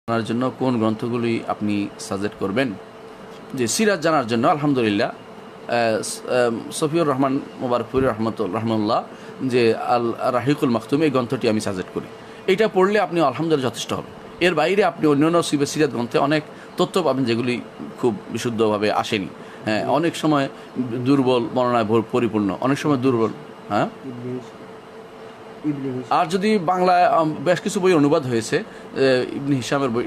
জানার জন্য কোন গ্রন্থগুলি আপনি সাজেস্ট করবেন? যে সিরাত জানার জন্য আলহামদুলিল্লাহ সফিউর রহমান মুবারকপুরি রহমতুল্লাহ যে আল রাহিকুল মাখতুম এই গ্রন্থটি আমি সাজেস্ট করি। এইটা পড়লে আপনি আলহামদুলিল্লাহ যথেষ্ট হবে। এর বাইরে আপনি অন্যান্য সিরাত গ্রন্থে অনেক তথ্য পাবেন যেগুলি খুব বিশুদ্ধভাবে আসেনি। হ্যাঁ, অনেক সময় দুর্বল বর্ণনায় পরিপূর্ণ, অনেক সময় দুর্বল। হ্যাঁ, আর যদি বাংলায় বেশ কিছু বই অনুবাদ হয়েছে, ইবনে হিশামের বই,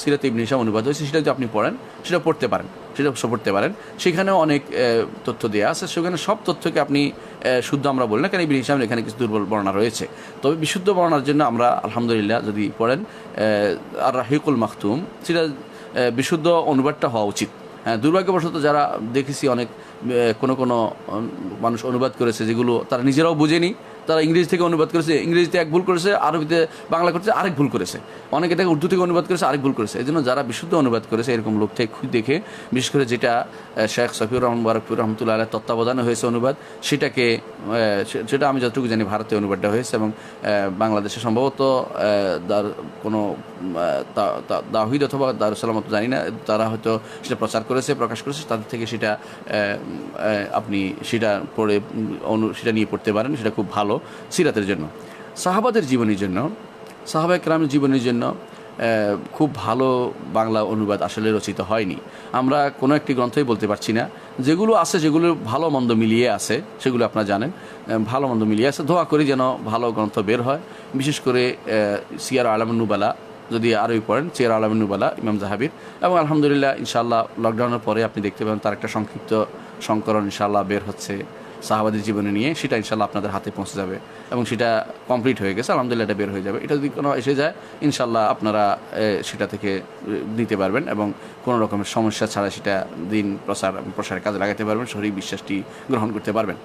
সিরাত ইবনে হিশাম অনুবাদ হয়েছে, সেটা যদি আপনি পড়েন, সেটা পড়তে পারেন, সেখানেও অনেক তথ্য দেওয়া আছে। সেখানে সব তথ্যকে আপনি শুদ্ধ আমরা বলি না, কারণ ইবনে হিশামের এখানে কিছু দুর্বল বর্ণনা রয়েছে। তবে বিশুদ্ধ বর্ণনার জন্য আমরা আলহামদুলিল্লাহ যদি পড়েন আর রাহিকুল মাখতুম, সেটা বিশুদ্ধ অনুবাদটা হওয়া উচিত। হ্যাঁ, দুর্ভাগ্যবশত যারা দেখেছি অনেক কোনো মানুষ অনুবাদ করেছে যেগুলো তারা নিজেরাও বুঝেনি, তারা ইংরেজি থেকে অনুবাদ করেছে, ইংরেজিতে এক ভুল করেছে, আরবিতে বাংলা করেছে আরেক ভুল করেছে, অনেকে থেকে উর্দু থেকে অনুবাদ করেছে আরেক ভুল করেছে। এই জন্য যারা বিশুদ্ধ অনুবাদ করেছে এরকম লোক থেকে দেখে, বিশেষ করে যেটা শেখ সফিউর রহমান মুবারকপুরি রহমতুল্লাহ আলাইহির তত্ত্বাবধানে হয়েছে অনুবাদ, সেটা আমি যতটুকু জানি ভারতীয় অনুবাদটা হয়েছে, এবং বাংলাদেশে সম্ভবত কোনো দাহিদ অথবা দারুসালামত জানি না, তারা হয়তো সেটা প্রকাশ করেছে, তাদের থেকে সেটা আপনি সেটা পড়ে সেটা নিয়ে পড়তে পারেন। সেটা খুব ভালো সিরাতের জন্য। সাহাবাদের জীবনীর জন্য, সাহাবা কেরামের জীবনীর জন্য খুব ভালো বাংলা অনুবাদ আসলে রচিত হয়নি। আমরা কোনো একটি গ্রন্থই বলতে পারছি না। যেগুলো আছে, যেগুলো ভালো মন্দ মিলিয়ে আছে, সেগুলো আপনারা জানেন, ভালো মন্দ মিলিয়ে আছে। দোয়া করি যেন ভালো গ্রন্থ বের হয়। বিশেষ করে সিয়ার আলামুন নুবালা যদি আরবি পড়েন, সিয়ার আলামুন নুবালা ইমাম জাহাবির, এবং আলহামদুলিল্লাহ ইনশাআল্লাহ লকডাউনের পরে আপনি দেখতে পাবেন তার একটা সংক্ষিপ্ত সংকলন ইনশাআল্লাহ বের হচ্ছে সাহাবাদের জীবনে নিয়ে। সেটা ইনশাআল্লাহ আপনাদের হাতে পৌঁছে যাবে, এবং সেটা কমপ্লিট হয়ে গেছে, আলহামদুলিল্লাহ এটা বের হয়ে যাবে। এটা যদি কোনো এসে যায় ইনশাআল্লাহ আপনারা সেটা থেকে নিতে পারবেন, এবং কোনো রকমের সমস্যা ছাড়া সেটা প্রসারের কাজে লাগাতে পারবেন, সঠিক বিশ্বাসটি গ্রহণ করতে পারবেন।